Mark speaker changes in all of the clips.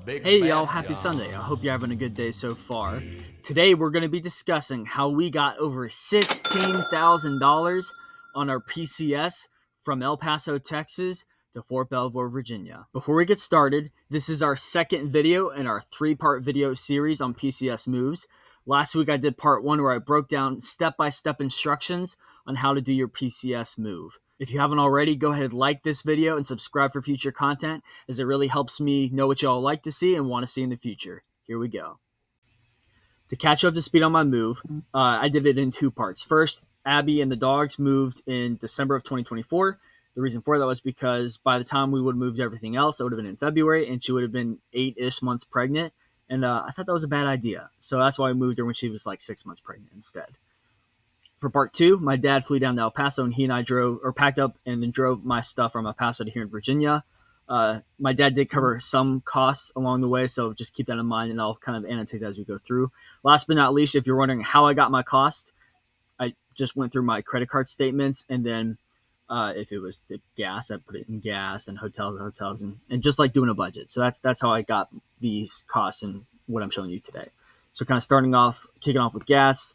Speaker 1: Hey y'all, happy Sunday. I hope you're having a good day so far. Today we're going to be discussing how we got over $16,000 on our PCS from El Paso, Texas to Fort Belvoir, Virginia. Before we get started, this is our second video in our 3-part video series on PCS moves. Last week I did part 1 where I broke down step-by-step instructions on how to do your PCS move. If you haven't already, go ahead and like this video and subscribe for future content, as it really helps me know what y'all like to see and want to see in the future. Here we go. To catch up to speed on my move, I did it in 2 parts. First, Abby and the dogs moved in December of 2024. The reason for that was because by the time we would have moved everything else, it would have been in February, and she would have been 8-ish months pregnant. And I thought that was a bad idea. So that's why I moved her when she was like 6 months pregnant instead. For part 2, my dad flew down to El Paso, and he and I packed up and then drove my stuff from El Paso to here in Virginia. My dad did cover some costs along the way, so just keep that in mind, and I'll kind of annotate that as we go through. Last but not least, if you're wondering how I got my costs, I just went through my credit card statements, and then if it was gas, I put it in gas, and hotels, and just like doing a budget. So that's how I got these costs and what I'm showing you today. So kind of kicking off with gas.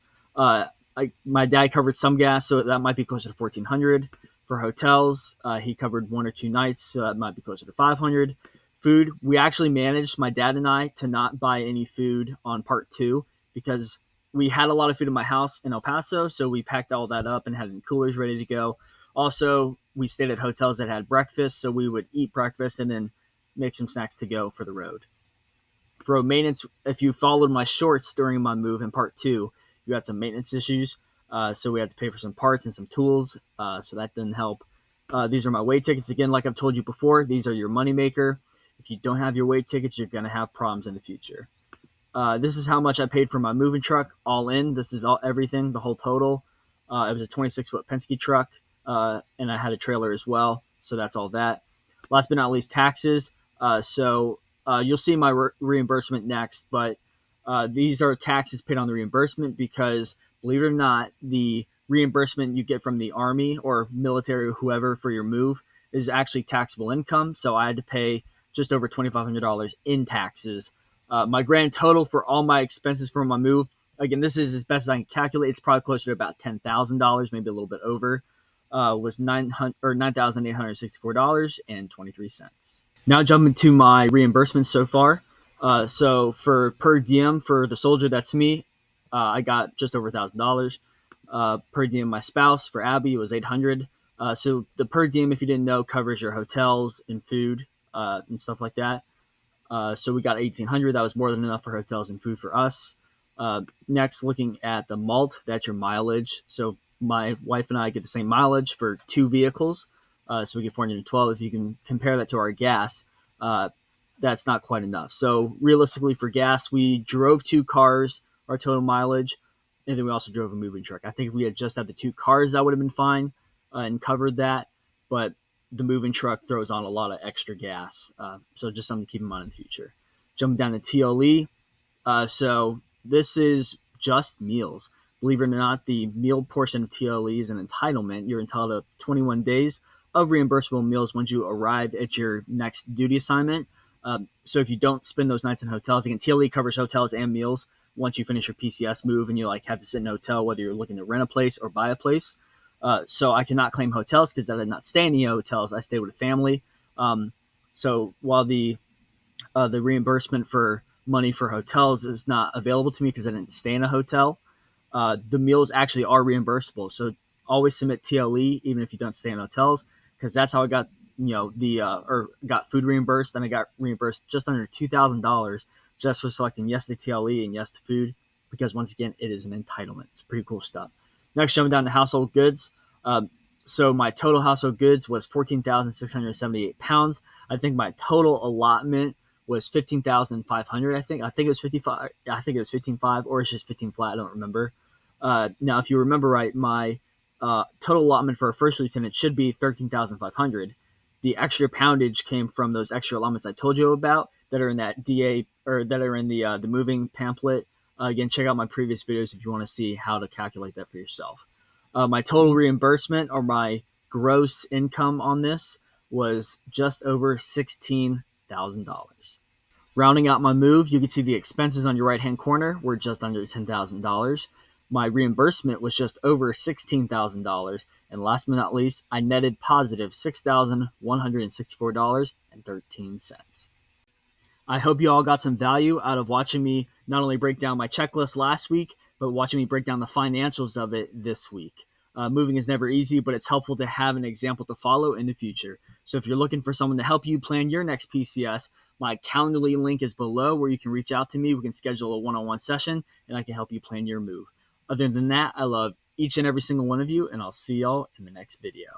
Speaker 1: My dad covered some gas, so that might be closer to $1,400. For hotels, he covered 1 or 2 nights, so that might be closer to $500. Food, we actually managed, my dad and I, to not buy any food on part 2 because we had a lot of food in my house in El Paso, so we packed all that up and had it in coolers ready to go. Also, we stayed at hotels that had breakfast, so we would eat breakfast and then make some snacks to go for the road. For road maintenance, if you followed my shorts during my move in part 2, you had some maintenance issues, so we had to pay for some parts and some tools, so that didn't help. These are my weight tickets. Again, like I've told you before, these are your moneymaker. If you don't have your weight tickets, you're going to have problems in the future. This is how much I paid for my moving truck, all in. This is everything, the whole total. It was a 26-foot Penske truck, and I had a trailer as well, so that's all that. Last but not least, taxes. So you'll see my reimbursement next, but these are taxes paid on the reimbursement because, believe it or not, the reimbursement you get from the Army or military or whoever for your move is actually taxable income. So I had to pay just over $2,500 in taxes. My grand total for all my expenses for my move, again, this is as best as I can calculate. It's probably closer to about $10,000, maybe a little bit over, was $9,864.23. Now jumping to my reimbursements so far. So for per diem for the soldier, that's me, I got just over $1,000. Per diem my spouse for Abby was $800. So the per diem, if you didn't know, covers your hotels and food and stuff like that. So we got $1,800. That was more than enough for hotels and food for us. Next, looking at the malt, that's your mileage. So my wife and I get the same mileage for 2 vehicles. So we get 412. If you can compare that to our gas, that's not quite enough. So realistically for gas, we drove 2 cars, our total mileage, and then we also drove a moving truck. I think if we had just had the 2 cars, that would have been fine and covered that. But the moving truck throws on a lot of extra gas. So just something to keep in mind in the future. Jumping down to TLE. So this is just meals. Believe it or not, the meal portion of TLE is an entitlement. You're entitled to 21 days of reimbursable meals once you arrive at your next duty assignment. So if you don't spend those nights in hotels, again, TLE covers hotels and meals once you finish your PCS move and you have to sit in a hotel, whether you're looking to rent a place or buy a place. So I cannot claim hotels because I did not stay in any hotels. I stayed with a family. So while the reimbursement for money for hotels is not available to me because I didn't stay in a hotel, the meals actually are reimbursable. So always submit TLE even if you don't stay in hotels, because that's how I got got food reimbursed, and I got reimbursed just under $2,000 just for selecting yes to TLE and yes to food, because once again, it is an entitlement. It's pretty cool stuff. Next, jumping down to household goods. So my total household goods was 14,678 pounds. I think my total allotment was 15,500. I think it was 55. I think it was 15.5, or it's just 15 flat. I don't remember. Now, if you remember right, my total allotment for a first lieutenant should be 13,500. The extra poundage came from those extra allotments I told you about that are in that DA, or that are in the moving pamphlet. Again, check out my previous videos if you want to see how to calculate that for yourself. My total reimbursement, or my gross income on this, was just over $16,000. Rounding out my move, you can see the expenses on your right-hand corner were just under $10,000. My reimbursement was just over $16,000. And last but not least, I netted positive $6,164.13. I hope you all got some value out of watching me not only break down my checklist last week, but watching me break down the financials of it this week. Moving is never easy, but it's helpful to have an example to follow in the future. So if you're looking for someone to help you plan your next PCS, my Calendly link is below where you can reach out to me. We can schedule a one-on-one session, and I can help you plan your move. Other than that, I love each and every single one of you, and I'll see y'all in the next video.